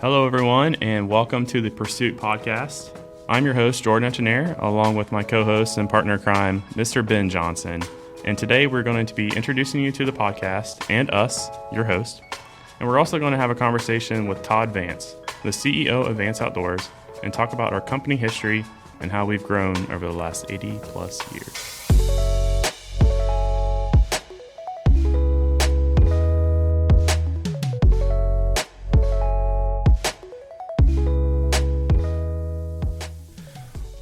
Hello, everyone, and welcome to the Pursuit Podcast. I'm your host, Jordan Engineer, along with my co-host and partner in crime, Mr. Ben Johnson. And today we're going to be introducing you to the podcast and us, your host. And we're also going to have a conversation with Todd Vance, the CEO of Vance Outdoors, and talk about our company history and how we've grown over the last 80 plus years.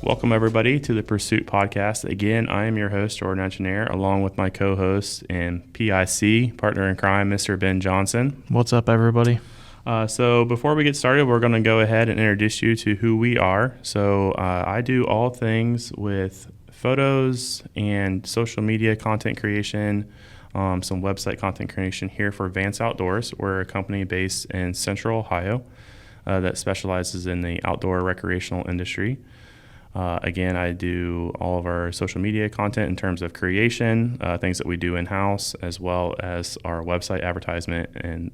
Welcome, everybody, to the Pursuit Podcast. Again, I am your host, Jordan Engineer, along with my co-host and PIC, partner in crime, Mr. Ben Johnson. What's up, everybody? So before we get started, we're going to go ahead and introduce you to who we are. So I do all things with photos and social media content creation, some website content creation here for Vance Outdoors. We're a company based in Central Ohio that specializes in the outdoor recreational industry. Again, I do all of our social media content in terms of creation, things that we do in-house, as well as our website advertisement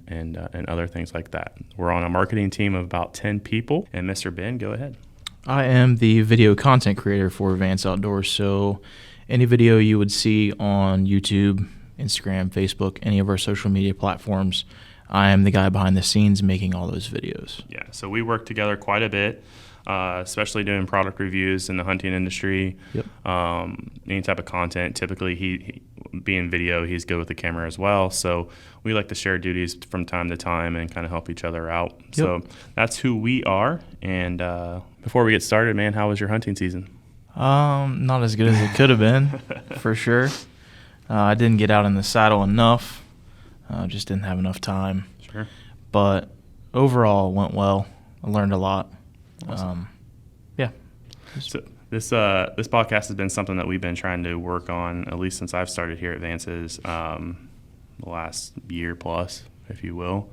and other things like that. We're on a marketing team of about 10 people. And Mr. Ben, go ahead. I am the video content creator for Vance Outdoors, so any video you would see on YouTube, Instagram, Facebook, any of our social media platforms, I am the guy behind the scenes making all those videos. Yeah, so we work together quite a bit. Especially doing product reviews in the hunting industry. Yep. Any type of content. Typically, he being video, he's good with the camera as well. So we like to share duties from time to time and kind of help each other out. Yep. So that's who we are. And before we get started, man, how was your hunting season? Not as good as it could have been, for sure. I didn't get out in the saddle enough. Just didn't have enough time. Sure. But overall, it went well. I learned a lot. Awesome. Yeah. So this podcast has been something that we've been trying to work on, at least since I've started here at Vance's, the last year plus, if you will.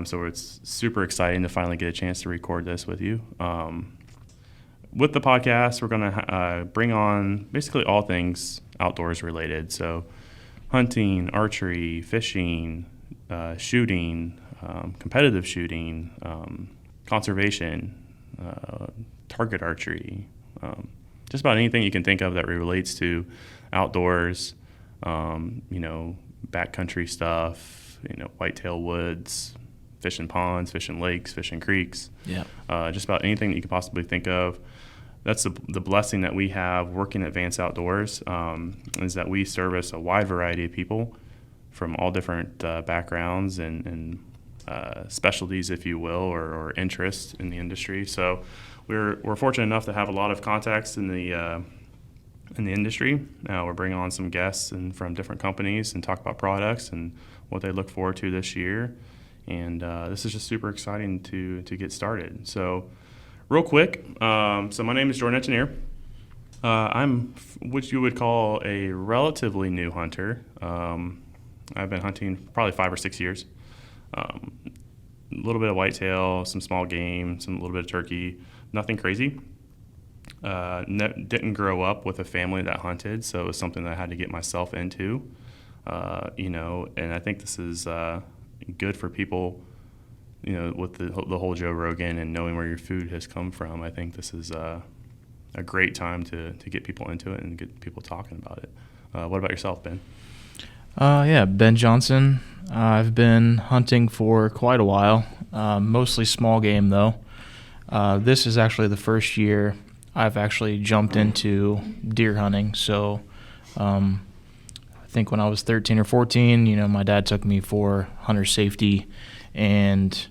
So it's super exciting to finally get a chance to record this with you. With the podcast, we're going to bring on basically all things outdoors related. So hunting, archery, fishing, shooting, competitive shooting, conservation, target archery, just about anything you can think of that relates to outdoors, backcountry stuff, whitetail woods, fishing ponds, fishing lakes, fishing creeks. Yeah. Just about anything that you could possibly think of. That's the blessing that we have working at Vance Outdoors, is that we service a wide variety of people from all different backgrounds and specialties, if you will, or interests in the industry. So we're fortunate enough to have a lot of contacts in the industry. We're bringing on some guests and from different companies and talk about products and what they look forward to this year. And this is just super exciting to get started. So real quick, so my name is Jordan Engineer. I'm what you would call a relatively new hunter. I've been hunting probably 5 or 6 years. A little bit of whitetail, some small game, a little bit of turkey, nothing crazy. Didn't grow up with a family that hunted, so it was something that I had to get myself into, and I think this is good for people, with the whole Joe Rogan and knowing where your food has come from. I think this is a great time to get people into it and get people talking about it. What about yourself, Ben? Ben Johnson. I've been hunting for quite a while, mostly small game though. This is actually the first year I've actually jumped into deer hunting. So I think when I was 13 or 14, my dad took me for hunter safety, and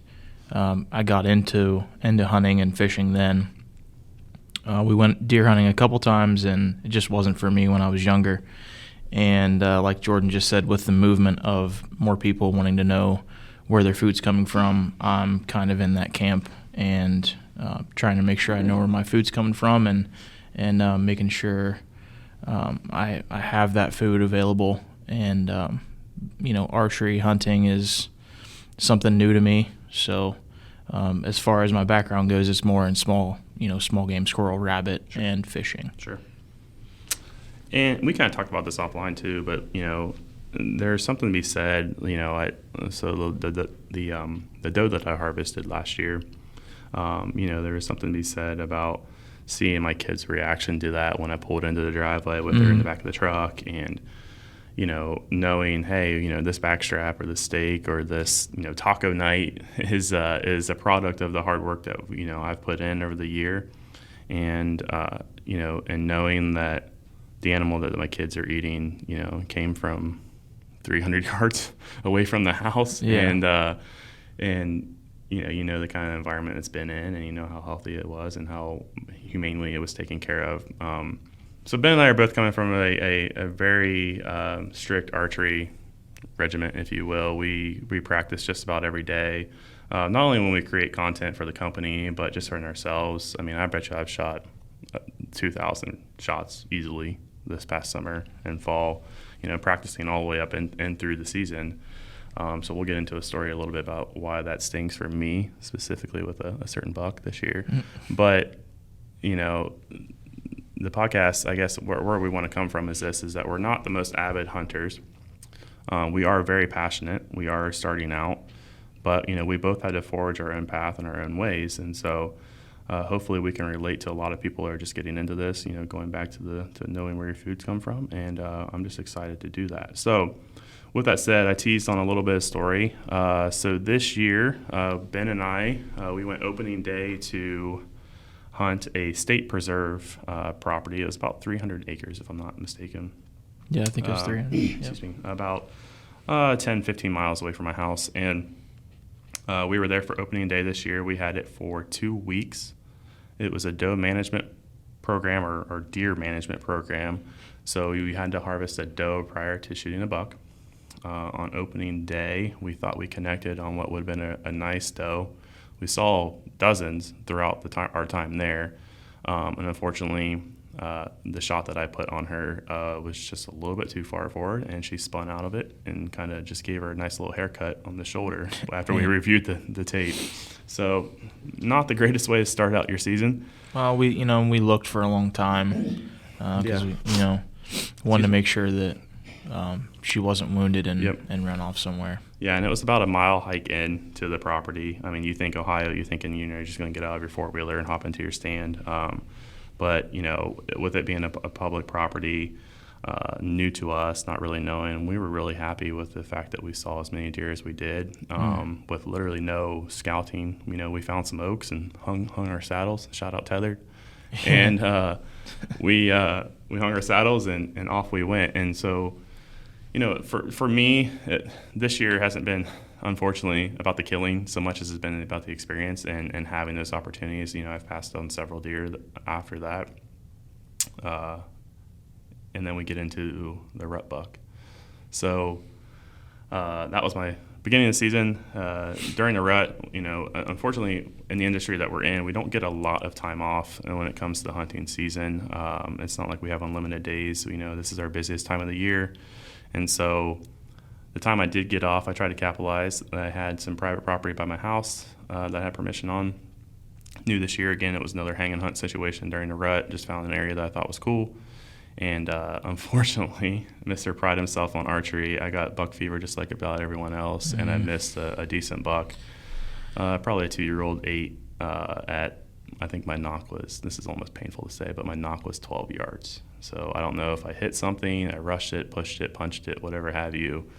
I got into hunting and fishing then. We went deer hunting a couple times, and it just wasn't for me when I was younger. And like Jordan just said, with the movement of more people wanting to know where their food's coming from, I'm kind of in that camp and trying to make sure I know where my food's coming from and making sure I have that food available. And, archery hunting is something new to me. So as far as my background goes, it's more in small game, squirrel, rabbit, sure, and fishing. Sure. And we kind of talked about this offline too, but there's something to be said, so the doe that I harvested last year, there was something to be said about seeing my kids' reaction to that when I pulled into the driveway with her in the back of the truck, and knowing, hey, this backstrap or this steak or this taco night is a product of the hard work that I've put in over the year, and and knowing that the animal that my kids are eating, came from 300 yards away from the house, and the kind of environment it's been in, and how healthy it was and how humanely it was taken care of. So Ben and I are both coming from a very strict archery regiment, if you will. We practice just about every day, not only when we create content for the company, but just for ourselves. I mean, I bet you I've shot 2,000 shots easily this past summer and fall, practicing all the way up and through the season. So we'll get into a story a little bit about why that stings for me, specifically with a certain buck this year. But, the podcast, I guess, where we want to come from is that we're not the most avid hunters. We are very passionate. We are starting out. But, we both had to forge our own path in our own ways. And so hopefully we can relate to a lot of people who are just getting into this, going back to knowing where your foods come from. And I'm just excited to do that. So with that said, I teased on a little bit of story. So this year, Ben and I, we went opening day to hunt a state preserve property. It was about 300 acres, if I'm not mistaken. Yeah, I think it was 300. Excuse me. About 10, 15 miles away from my house. And we were there for opening day this year. We had it for 2 weeks. It was a doe management program or deer management program. So we had to harvest a doe prior to shooting a buck. On opening day, we thought we connected on what would have been a nice doe. We saw dozens throughout our time there, and unfortunately, the shot that I put on her was just a little bit too far forward, and she spun out of it and kind of just gave her a nice little haircut on the shoulder after we reviewed the tape. So, not the greatest way to start out your season. Well, we looked for a long time because we wanted to make sure that she wasn't wounded and ran off somewhere. Yeah, and it was about a mile hike in to the property. I mean, you think Ohio, you're thinking you're just going to get out of your four-wheeler and hop into your stand. But, with it being a public property, new to us, not really knowing, we were really happy with the fact that we saw as many deer as we did, with literally no scouting. We found some oaks and hung our saddles. Shout out Tethered. And we hung our saddles and off we went. And so, for me, this year hasn't been, unfortunately, about the killing so much as it's been about the experience and having those opportunities. I've passed on several deer after that. And then we get into the rut buck. So that was my beginning of the season. During the rut, unfortunately, in the industry that we're in, we don't get a lot of time off when it comes to the hunting season. It's not like we have unlimited days. This is our busiest time of the year. And so the time I did get off, I tried to capitalize. I had some private property by my house that I had permission on. Knew this year, again, it was another hang and hunt situation during the rut. Just found an area that I thought was cool. And unfortunately, Mr. Pride himself on archery, I got buck fever just like about everyone else, and I missed a decent buck. Probably a 2-year-old ate at, I think my knock was, this is almost painful to say, but my knock was 12 yards. So I don't know if I hit something, I rushed it, pushed it, punched it, whatever have you,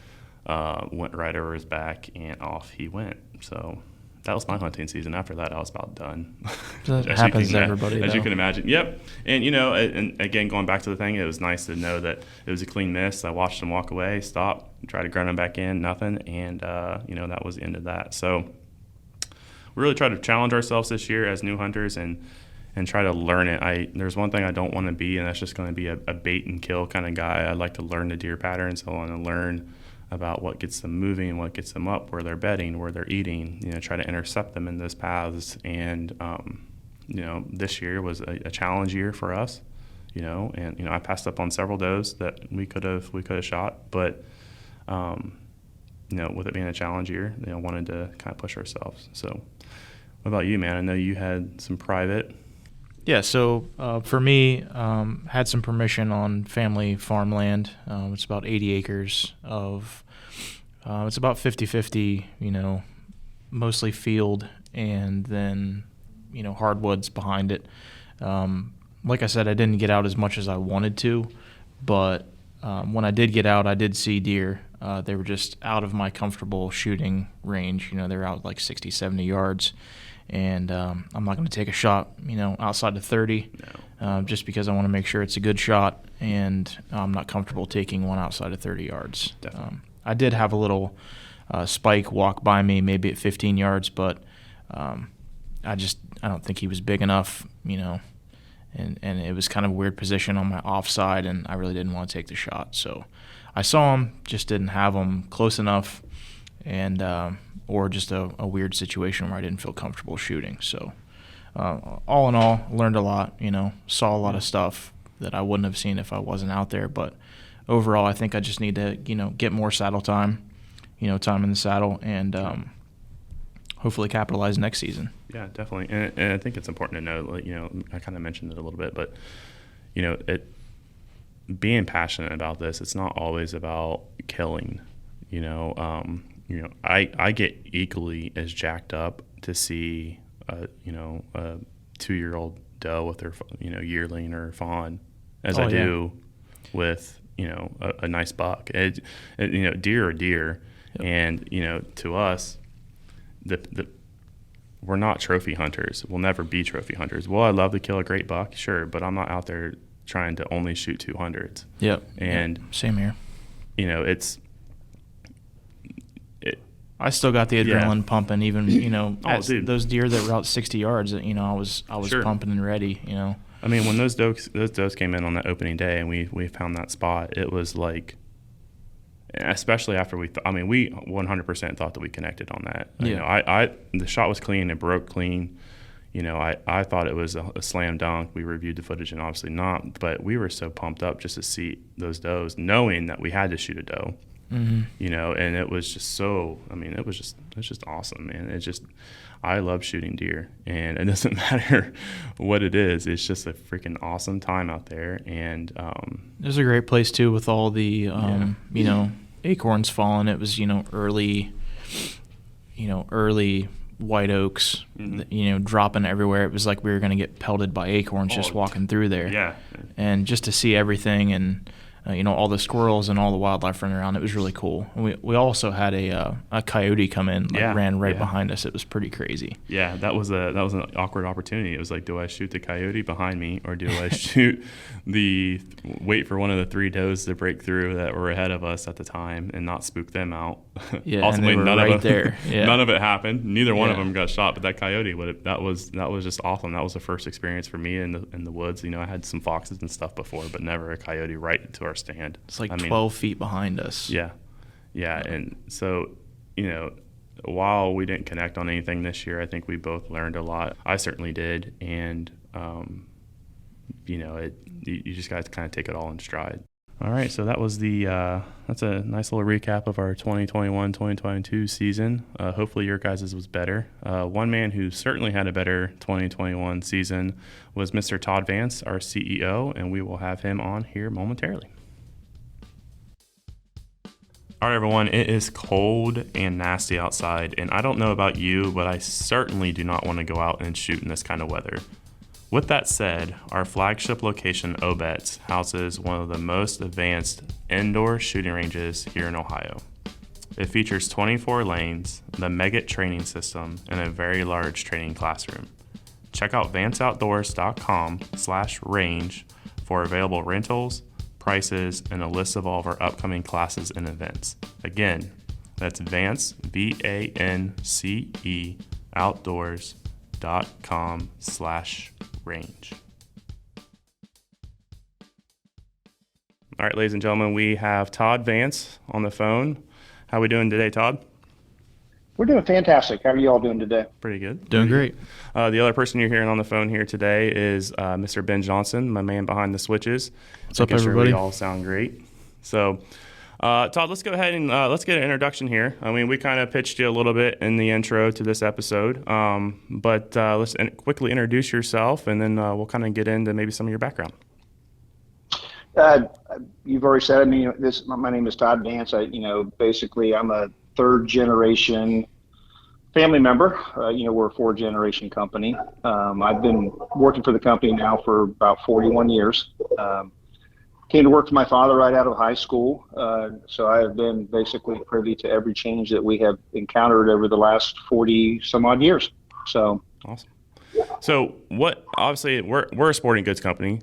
went right over his back, and off he went. So that was my hunting season. After that, I was about done. That happens to everybody, as though. you can imagine. Yep. And, and again, going back to the thing, it was nice to know that it was a clean miss. I watched him walk away, stop, try to grunt him back in, nothing. And, that was the end of that. So we really tried to challenge ourselves this year as new hunters and try to learn it. There's one thing I don't want to be, and that's just going to be a bait and kill kind of guy. I like to learn the deer patterns. I want to learn about what gets them moving, what gets them up, where they're bedding, where they're eating, try to intercept them in those paths. And, this year was a challenge year for us, and, I passed up on several does that we could have shot, but, with it being a challenge year, wanted to kind of push ourselves. So what about you, man? I know you had some private. Yeah, so for me, had some permission on family farmland. It's about 80 acres of, it's about 50-50, mostly field and then, hardwoods behind it. Like I said, I didn't get out as much as I wanted to, but when I did get out, I did see deer. They were just out of my comfortable shooting range. They were out like 60, 70 yards. And I'm not going to take a shot, outside of 30, just because I want to make sure it's a good shot, and I'm not comfortable taking one outside of 30 yards. I did have a little spike walk by me, maybe at 15 yards, but I don't think he was big enough, and it was kind of a weird position on my offside, and I really didn't want to take the shot. So I saw him, just didn't have him close enough, and or just a weird situation where I didn't feel comfortable shooting. So all in all, learned a lot, saw a lot of stuff that I wouldn't have seen if I wasn't out there. But overall, I think I just need to, get more saddle time, time in the saddle, and hopefully capitalize next season. Yeah, definitely. And I think it's important to note, I kind of mentioned it a little bit, but, being passionate about this, it's not always about killing, I get equally as jacked up to see, a 2-year-old doe with her, yearling or fawn as I do with, a nice buck. Deer are deer. Yep. And, to us, we're not trophy hunters. We'll never be trophy hunters. Well, I love to kill a great buck, sure, but I'm not out there trying to only shoot 200s. Yep. And same here. I still got the adrenaline pumping, even those deer that were out 60 yards. I was sure. Pumping and ready. I mean, when those does came in on that opening day, and we found that spot, it was like, especially after we 100% thought that we connected on that. Yeah. The shot was clean, it broke clean. I thought it was a slam dunk. We reviewed the footage, and obviously not, but we were so pumped up just to see those does, knowing that we had to shoot a doe. Mm-hmm. And it was just it's just awesome, man. I love shooting deer, and it doesn't matter what it is. It's just a freaking awesome time out there. And it was a great place too, with all the acorns falling. It was early white oaks, mm-hmm. Dropping everywhere. It was like we were going to get pelted by acorns just walking through there. Yeah, and just to see everything and. All the squirrels and all the wildlife running around. It was really cool. And we also had a coyote come in, ran right behind us. It was pretty crazy. Yeah, that was an awkward opportunity. It was like, do I shoot the coyote behind me, or do I wait for one of the 3 does to break through that were ahead of us at the time and not spook them out? Yeah, ultimately, and they were right there. Yeah. None of it happened. Neither one of them got shot, but that coyote, that was just awesome. That was the first experience for me in the woods. I had some foxes and stuff before, but never a coyote right to our stand. It's like 12 feet behind us. Yeah. And so, while we didn't connect on anything this year, I think we both learned a lot. I certainly did. And, you just got to kind of take it all in stride. All right. So that was that's a nice little recap of our 2021-2022 season. Hopefully your guys' was better. One man who certainly had a better 2021 season was Mr. Todd Vance, our CEO, and we will have him on here momentarily. All right, everyone, it is cold and nasty outside, and I don't know about you, but I certainly do not want to go out and shoot in this kind of weather. With that said, our flagship location, Obetz, houses one of the most advanced indoor shooting ranges here in Ohio. It features 24 lanes, the Megget training system, and a very large training classroom. Check out vanceoutdoors.com/range for available rentals, prices, and a list of all of our upcoming classes and events. Again, that's Vance, VANCE, outdoors.com/range. All right, ladies and gentlemen, we have Todd Vance on the phone. How are we doing today, Todd? We're doing fantastic. How are you all doing today? Pretty good. Doing great. The other person you're hearing on the phone here today is Mr. Ben Johnson, my man behind the switches. What's up, everybody? Sure we all sound great. So Todd, let's go ahead and let's get an introduction here. I mean, we kind of pitched you a little bit in the intro to this episode, but let's quickly introduce yourself, and then we'll kind of get into maybe some of your background. You've already said. I mean, my name is Todd Vance. Basically, I'm a third generation family member. We're a 4-generation company. I've been working for the company now for about 41 years. Came to work for my father right out of high school. So I have been basically privy to every change that we have encountered over the last 40 some odd years. So awesome. So obviously we're a sporting goods company.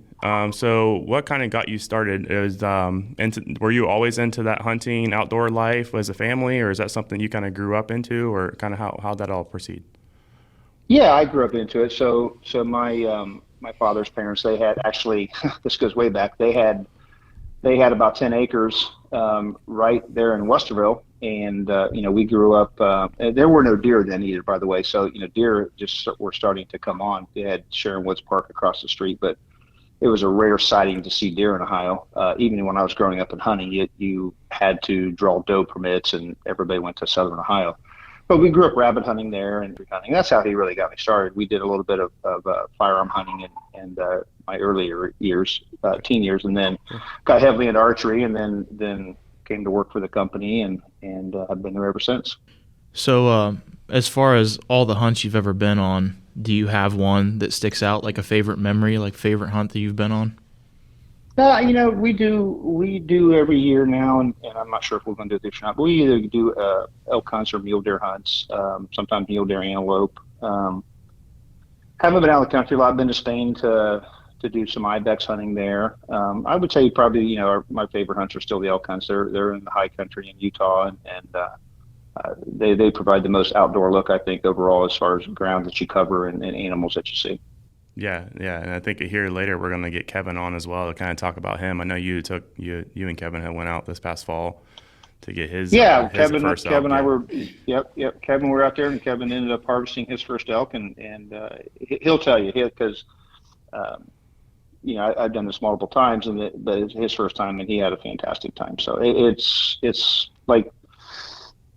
So what kind of got you started? Were you always into that hunting outdoor life as a family, or is that something you kind of grew up into, or kind of how'd that all proceed? Yeah, I grew up into it. So my father's parents, they had actually, this goes way back. They had about 10 acres right there in Westerville, and we grew up. There were no deer then either, by the way. So deer just were starting to come on. They had Sharon Woods Park across the street, but it was a rare sighting to see deer in Ohio. Even when I was growing up and hunting, you had to draw doe permits, and everybody went to Southern Ohio. But we grew up rabbit hunting there and hunting. That's how he really got me started. We did a little bit of firearm hunting in my earlier years, teen years, and then got heavily into archery, and then came to work for the company, and I've been there ever since. So as far as all the hunts you've ever been on, do you have one that sticks out, like a favorite memory, like favorite hunt that you've been on? We do every year now, and I'm not sure if we're going to do it this year. But we either do elk hunts or mule deer hunts, sometimes mule deer, antelope. Haven't been out of the country a lot. I've been to Spain to do some ibex hunting there. I would say probably my favorite hunts are still the elk hunts. They're in the high country in Utah, and they provide the most outdoor look, I think, overall, as far as ground that you cover and animals that you see. Yeah, and I think here later we're going to get Kevin on as well to kind of talk about him. I know you and Kevin had went out this past fall to get his Kevin first elk. Kevin and I were Kevin were out there, and Kevin ended up harvesting his first elk, and he'll tell you because I've done this multiple times, but it's his first time, and he had a fantastic time. So it's like,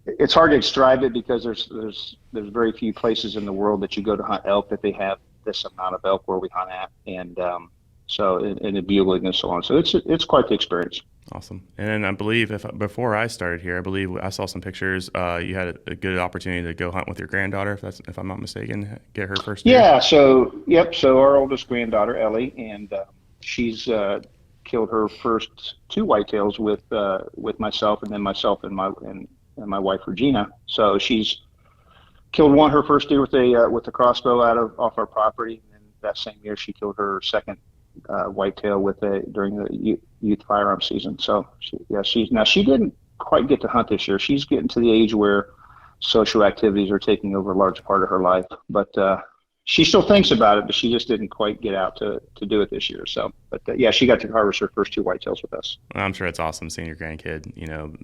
it's hard to describe it because there's very few places in the world that you go to hunt elk that they have this amount of elk where we hunt at, and the bugling and so on. So it's quite the experience. Awesome. And then I believe before I started here, I believe I saw some pictures. You had a good opportunity to go hunt with your granddaughter, if I'm not mistaken, get her first deer. Yeah. So our oldest granddaughter Ellie, and she's killed her first 2 whitetails with myself, and then myself and my wife Regina. So she's killed her first deer with a crossbow off our property, and that same year she killed her second whitetail during the youth firearm season. So she didn't quite get to hunt this year. She's getting to the age where social activities are taking over a large part of her life, but she still thinks about it, but she just didn't quite get out to do it this year. So, but she got to harvest her first 2 whitetails with us. I'm sure it's awesome seeing your grandkid,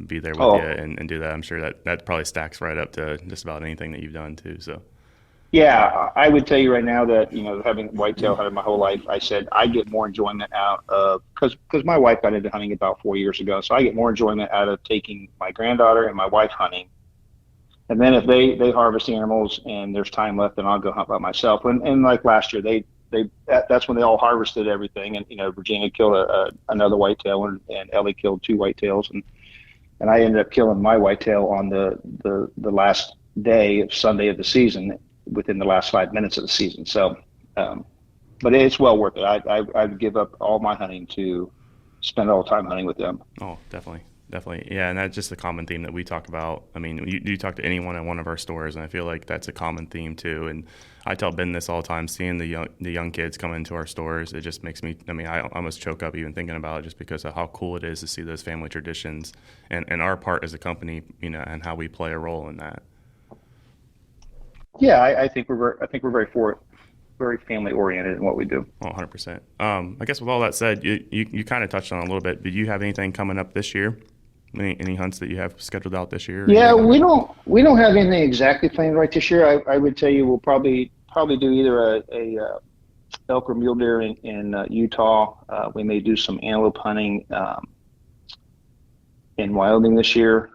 be there with you and do that. I'm sure that probably stacks right up to just about anything that you've done too. So. Yeah, I would tell you right now that, having whitetail hunted my whole life, I said I get more enjoyment out of, because my wife got into hunting about 4 years ago. So I get more enjoyment out of taking my granddaughter and my wife hunting. And then if they harvest animals and there's time left, then I'll go hunt by myself. And like last year, that's when they all harvested everything. And, Virginia killed another whitetail, and Ellie killed 2 whitetails. And I ended up killing my whitetail on the last day of Sunday of the season, within the last 5 minutes of the season. So, but it's well worth it. I'd give up all my hunting to spend all the time hunting with them. Oh, definitely. Yeah. And that's just a common theme that we talk about. I mean, you talk to anyone at one of our stores, and I feel like that's a common theme too. And I tell Ben this all the time, seeing the young kids come into our stores, it just makes me, I almost choke up even thinking about it, just because of how cool it is to see those family traditions and our part as a company, and how we play a role in that. Yeah, I think we're very for it, very family oriented in what we do. Oh, 100%. I guess with all that said, you kind of touched on it a little bit. Do you have anything coming up this year? Any hunts that you have scheduled out this year? Yeah, we don't have anything exactly planned right this year. I would tell you we'll probably do either a elk or mule deer in Utah. We may do some antelope hunting in Wyoming this year,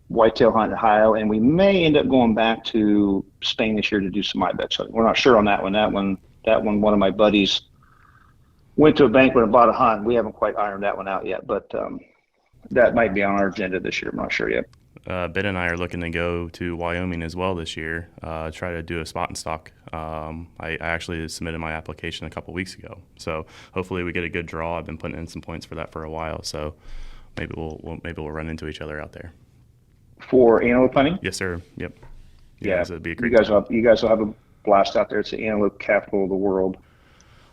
whitetail hunt in Ohio, and we may end up going back to Spain this year to do some Ibex's hunting. We're not sure on that one. That one, one of my buddies went to a banquet and bought a hunt. We haven't quite ironed that one out yet, but that might be on our agenda this year. I'm not sure yet. Ben and I are looking to go to Wyoming as well this year, try to do a spot and stock. I actually submitted my application a couple weeks ago, so hopefully we get a good draw. I've been putting in some points for that for a while, so maybe we'll run into each other out there. For antelope hunting? Yes, sir. Yep. Yeah, it'd be a great you guys will have a blast out there. It's the antelope capital of the world.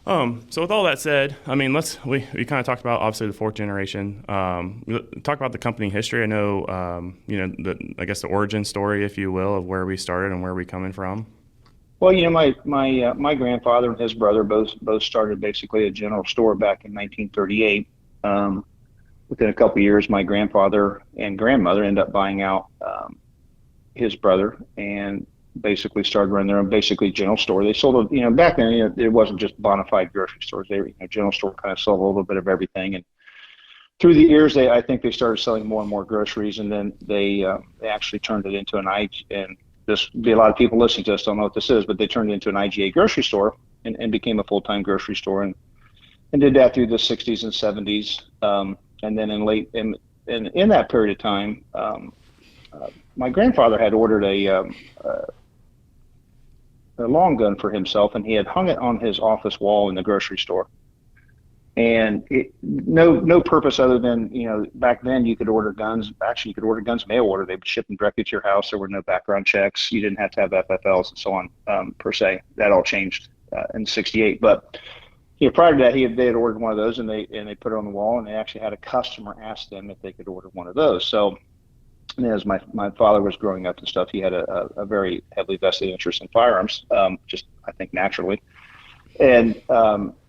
So with all that said, I mean, we kind of talked about obviously the fourth generation. We talk about the company history. I know, I guess the origin story, if you will, of where we started and where we coming from. Well, my grandfather and his brother both started basically a general store back in 1938. Within a couple of years, my grandfather and grandmother ended up buying out his brother and basically started running their own basically general store. They sold, back then, it wasn't just bona fide grocery stores. They were, general store kind of sold a little bit of everything. And through the years, I think they started selling more and more groceries, and then they actually turned it into and this be a lot of people listening to us don't know what this is, but they turned it into an IGA grocery store and became a full-time grocery store and did that through the 60s and 70s. And then in that period of time, my grandfather had ordered a long gun for himself, and he had hung it on his office wall in the grocery store. And no purpose other than, back then you could order guns. Actually, you could order guns mail order. They would ship them directly to your house. There were no background checks. You didn't have to have FFLs and so on, per se. That all changed in '68. But prior to that, they had ordered one of those, and they put it on the wall, and they actually had a customer ask them if they could order one of those. So as my father was growing up and stuff, he had a very heavily vested interest in firearms, just I think naturally. And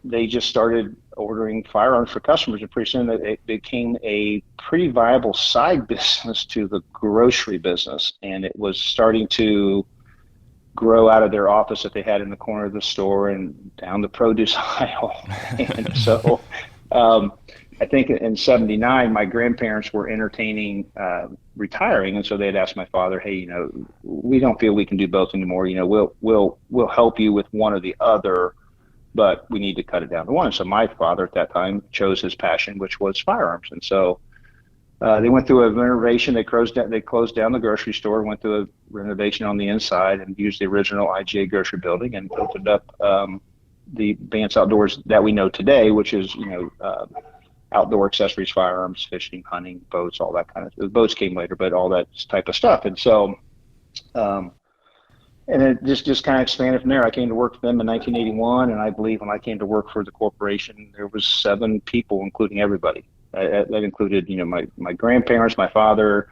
they just started ordering firearms for customers, and pretty soon it became a pretty viable side business to the grocery business, and it was starting to grow out of their office that they had in the corner of the store and down the produce aisle. And so I think in '79, my grandparents were entertaining retiring, and so they had asked my father, "Hey, we don't feel we can do both anymore. We'll help you with one or the other, but we need to cut it down to one." So my father at that time chose his passion, which was firearms, and so they went through a renovation. They closed down the grocery store, went through a renovation on the inside, and used the original IGA grocery building and opened up the Vance Outdoors that we know today, which is outdoor accessories, firearms, fishing, hunting, boats, all that kind of. The boats came later, but all that type of stuff. And so, and it just kind of expanded from there. I came to work for them in 1981, and I believe when I came to work for the corporation, there was 7 people, including everybody. That included, my grandparents, my father,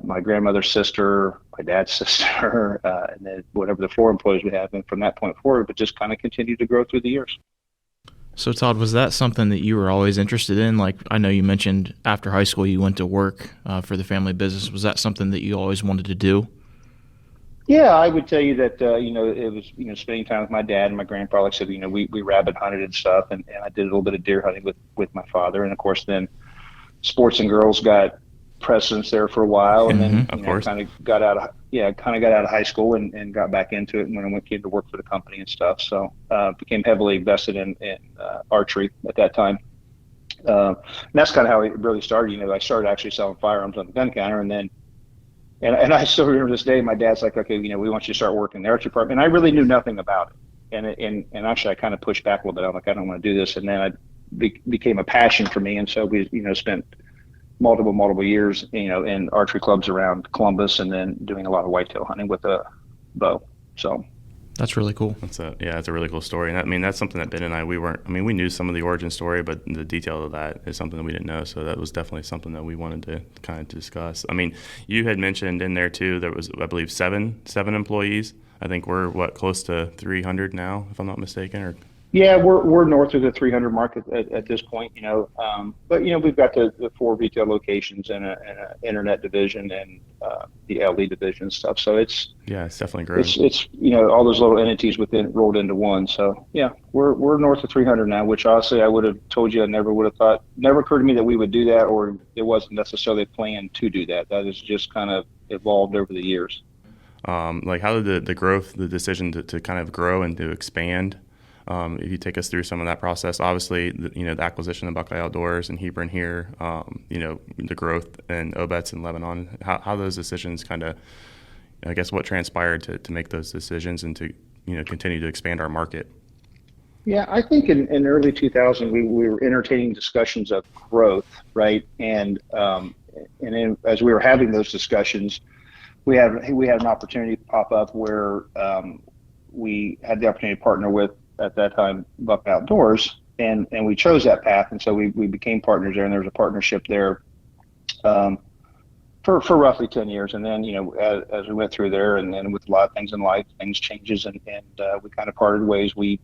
my grandmother's sister, my dad's sister, and then whatever the floor employees we have. And from that point forward, but just kind of continued to grow through the years. So Todd, was that something that you were always interested in? Like, I know you mentioned after high school you went to work for the family business. Was that something that you always wanted to do? Yeah, I would tell you that, it was, spending time with my dad and my grandpa. Like I said, we rabbit hunted and stuff, and I did a little bit of deer hunting with my father. And of course, then sports and girls got precedence there for a while, and then kind of got out of high school and got back into it. And when I came to work for the company and stuff, so became heavily invested in archery at that time. And that's kind of how it really started. I started actually selling firearms on the gun counter, and then. And I still remember this day, my dad's like, "Okay, we want you to start working in the archery department." And I really knew nothing about it. And actually, I kind of pushed back a little bit. I'm like, I don't want to do this. And then it became a passion for me. And so we, spent multiple years, in archery clubs around Columbus, and then doing a lot of whitetail hunting with a bow. So. That's really cool. That's a really cool story. And that's something that Ben and I, we knew some of the origin story, but the detail of that is something that we didn't know. So that was definitely something that we wanted to kind of discuss. I mean, you had mentioned in there too, there was, I believe, seven employees. I think we're close to 300 now, if I'm not mistaken, or Yeah, we're north of the 300 mark at this point, but we've got the four retail locations and a internet division and the LE division and stuff. So Yeah, it's definitely grown. it's all those little entities within rolled into one. So yeah, we're north of 300 now, which honestly I would have told you I never would have thought. Never occurred to me that we would do that, or it wasn't necessarily planned to do that. That has just kind of evolved over the years. Like how did the decision to kind of grow and to expand? If you take us through some of that process, obviously, the acquisition of Buckeye Outdoors and Hebron here, the growth in Obetz in Lebanon, how those decisions kind of, I guess, what transpired to make those decisions and to, continue to expand our market? Yeah, I think in early 2000 we were entertaining discussions of growth, right? As we were having those discussions, we had an opportunity pop up where we had the opportunity to partner with, at that time, Buckeye Outdoors, and we chose that path, and so we became partners there, and there was a partnership there for roughly 10 years, and then as we went through there, and then with a lot of things in life, things changes, and we kind of parted ways. We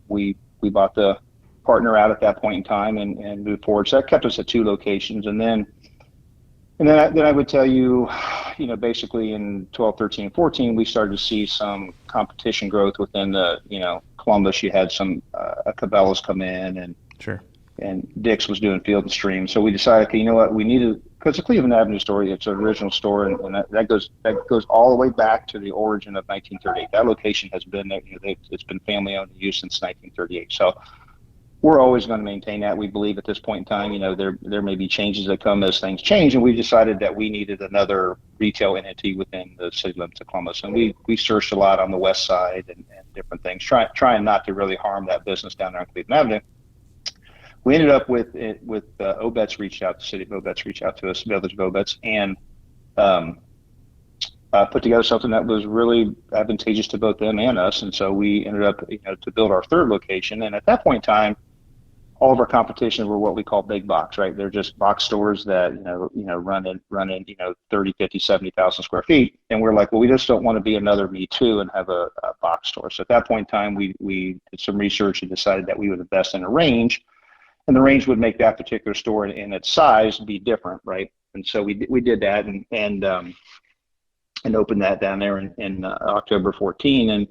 bought the partner out at that point in time and moved forward. So that kept us at two locations, and then I would tell you, basically in 12, 13, and 14, we started to see some competition growth within Columbus. You had some Cabela's come in, and Sure. And Dick's was doing Field and Stream. So we decided, okay, you know what, we needed, because the Cleveland Avenue store, it's an original store, and that goes all the way back to the origin of 1938. That location has been there, it's been family owned and used since 1938. So we're always going to maintain that. We believe at this point in time, there may be changes that come as things change, and we decided that we needed another retail entity within the city limits of Columbus. And we searched a lot on the west side and different things, trying not to really harm that business down there on Cleveland Avenue. We ended up with Obetz reached out, the city of Obetz reached out to us, Village of Obetz, and put together something that was really advantageous to both them and us. And so we ended up, to build our third location. And at that point in time, all of our competition were what we call big box, right? They're just box stores that, run in 30, 50, 70,000 square feet. And we're like, well, we just don't want to be another Me Too and have a box store. So at that point in time, we did some research and decided that we would invest in a range, and the range would make that particular store in its size be different, right? And so we did that and opened that down there in October 14, and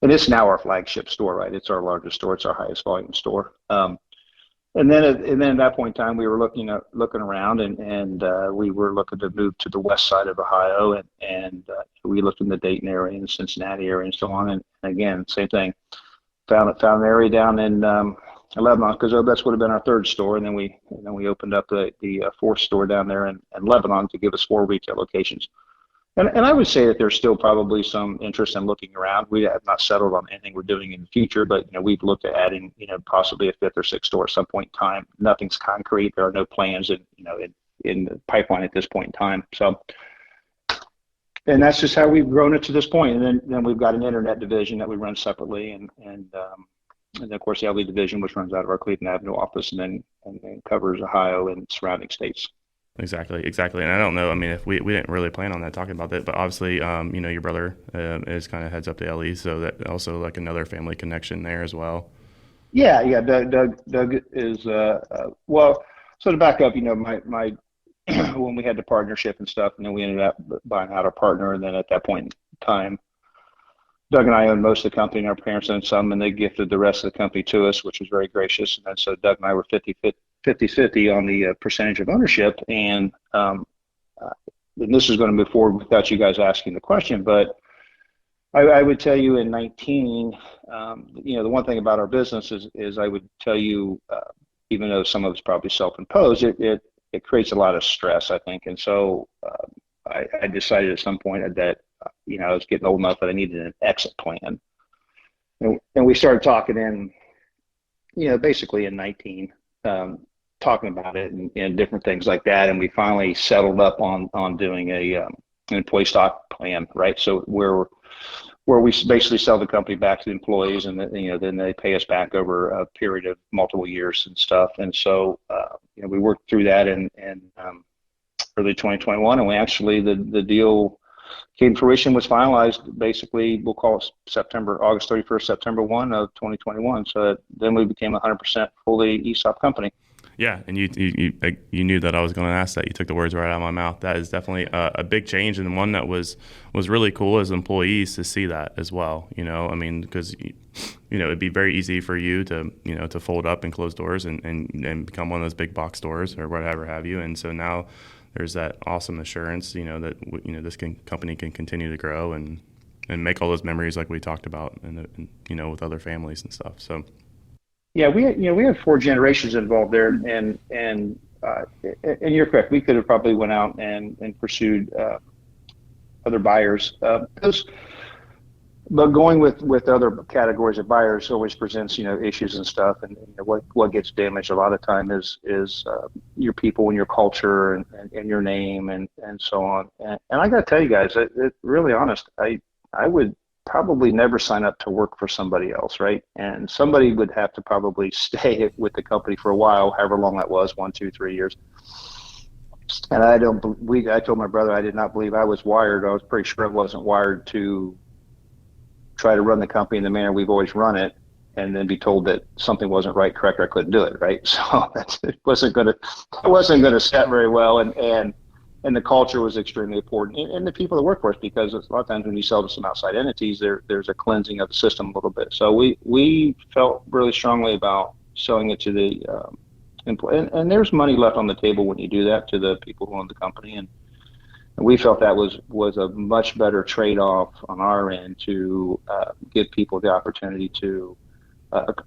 it's now our flagship store, right? It's our largest store, it's our highest volume store. And then at that point in time, we were looking around, and we were looking to move to the west side of Ohio, and we looked in the Dayton area and Cincinnati area and so on. And again, same thing. Found an area down in Lebanon, because Obetz would have been our third store, and then we opened up the fourth store down there in Lebanon to give us 4 retail locations. And I would say that there's still probably some interest in looking around. We have not settled on anything we're doing in the future, but we've looked at adding possibly a 5th or 6th store at some point in time. Nothing's concrete. There are no plans in the pipeline at this point in time. So, and that's just how we've grown it to this point. And then we've got an internet division that we run separately, and then of course the LE division, which runs out of our Cleveland Avenue office, and then covers Ohio and surrounding states. Exactly. And I don't know, I mean, if we didn't really plan on that, talking about that, but obviously, your brother is kind of heads up the LE, so that also like another family connection there as well. Yeah. Doug is, well, so to back up, my when we had the partnership and stuff, and then we ended up buying out our partner, and then at that point in time, Doug and I owned most of the company, and our parents owned some, and they gifted the rest of the company to us, which was very gracious. And then so Doug and I were 50-50 on the percentage of ownership. And this is going to move forward without you guys asking the question, but I would tell you in 19, the one thing about our business is I would tell you, even though some of it's probably self-imposed, it creates a lot of stress, I think. And so I decided at some point that I was getting old enough that I needed an exit plan, and we started talking basically in 19, talking about it and different things like that, and we finally settled up on doing an employee stock plan, right? So where we basically sell the company back to the employees, and then they pay us back over a period of multiple years and stuff. And so we worked through that in early 2021, and we actually the deal came to fruition, was finalized basically, we'll call it August 31st, September 1 of 2021. So then we became a 100% fully ESOP company. Yeah, and you knew that I was going to ask that. You took the words right out of my mouth. That is definitely a big change, and one that was really cool as employees to see that as well. I mean, because it'd be very easy for you to to fold up and close doors and become one of those big box stores or whatever have you. And so now there's that awesome assurance, that this company can continue to grow and make all those memories like we talked about, and with other families and stuff. So. Yeah, we had 4 generations involved there, and you're correct. We could have probably went out and pursued other buyers. But going with other categories of buyers always presents issues and stuff, and what gets damaged a lot of time is your people and your culture and your name and so on. And I got to tell you guys, really honest, I would probably never sign up to work for somebody else, right? And somebody would have to probably stay with the company for a while, however long that was, 1, 2, 3 years. And I told my brother I did not believe I was wired. I was pretty sure I wasn't wired to try to run the company in the manner we've always run it, and then be told that something wasn't right, correct, or I couldn't do it, right? So it wasn't going to set very well, and the culture was extremely important, and the people that work for us, because a lot of times when you sell to some outside entities, there's a cleansing of the system a little bit. So we felt really strongly about selling it to the employee, and there's money left on the table when you do that to the people who own the company, and we felt that was a much better trade-off on our end to give people the opportunity to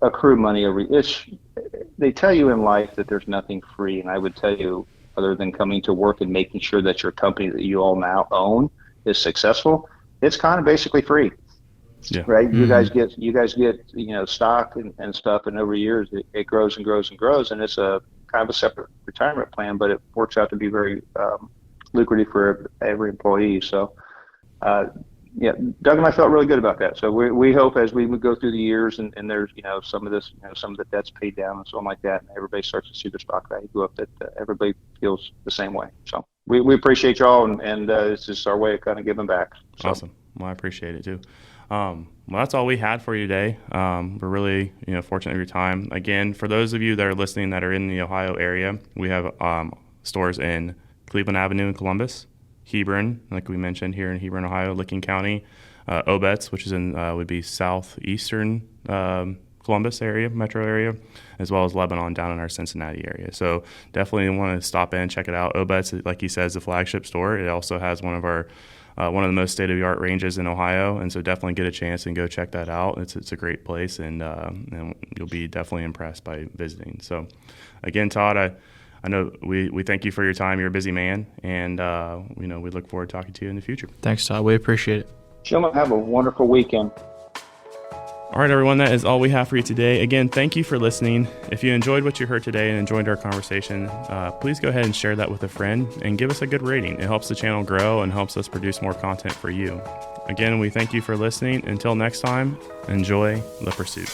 accrue money over. They tell you in life that there's nothing free, and I would tell you, other than coming to work and making sure that your company that you all now own is successful, it's kind of basically free. Yeah. Right? Mm-hmm. You guys get stock and stuff, and over years it grows and grows and grows, and it's a kind of a separate retirement plan, but it works out to be very lucrative for every employee. So Doug and I felt really good about that. So we hope as we would go through the years and there's some of this, some of the debt's paid down and so on like that, and everybody starts to see their stock value go up, that everybody feels the same way. So we appreciate y'all, and it's just our way of kind of giving back. So. Awesome. Well, I appreciate it too. Well, that's all we had for you today. We're really fortunate of your time. Again, for those of you that are listening that are in the Ohio area, we have stores in Cleveland Avenue in Columbus, Hebron, like we mentioned here in Hebron, Ohio, Licking County, Obetz, which is in would be southeastern Columbus area, metro area, as well as Lebanon down in our Cincinnati area. So definitely want to stop in, check it out. Obetz, like he says, the flagship store. It also has one of the most state-of-the-art ranges in Ohio, and so definitely get a chance and go check that out. It's a great place, and you'll be definitely impressed by visiting. So again, Todd, I know we thank you for your time. You're a busy man, and we look forward to talking to you in the future. Thanks, Todd. We appreciate it. Gentlemen, have a wonderful weekend. All right, everyone, that is all we have for you today. Again, thank you for listening. If you enjoyed what you heard today and enjoyed our conversation, please go ahead and share that with a friend and give us a good rating. It helps the channel grow and helps us produce more content for you. Again, we thank you for listening. Until next time, enjoy the pursuit.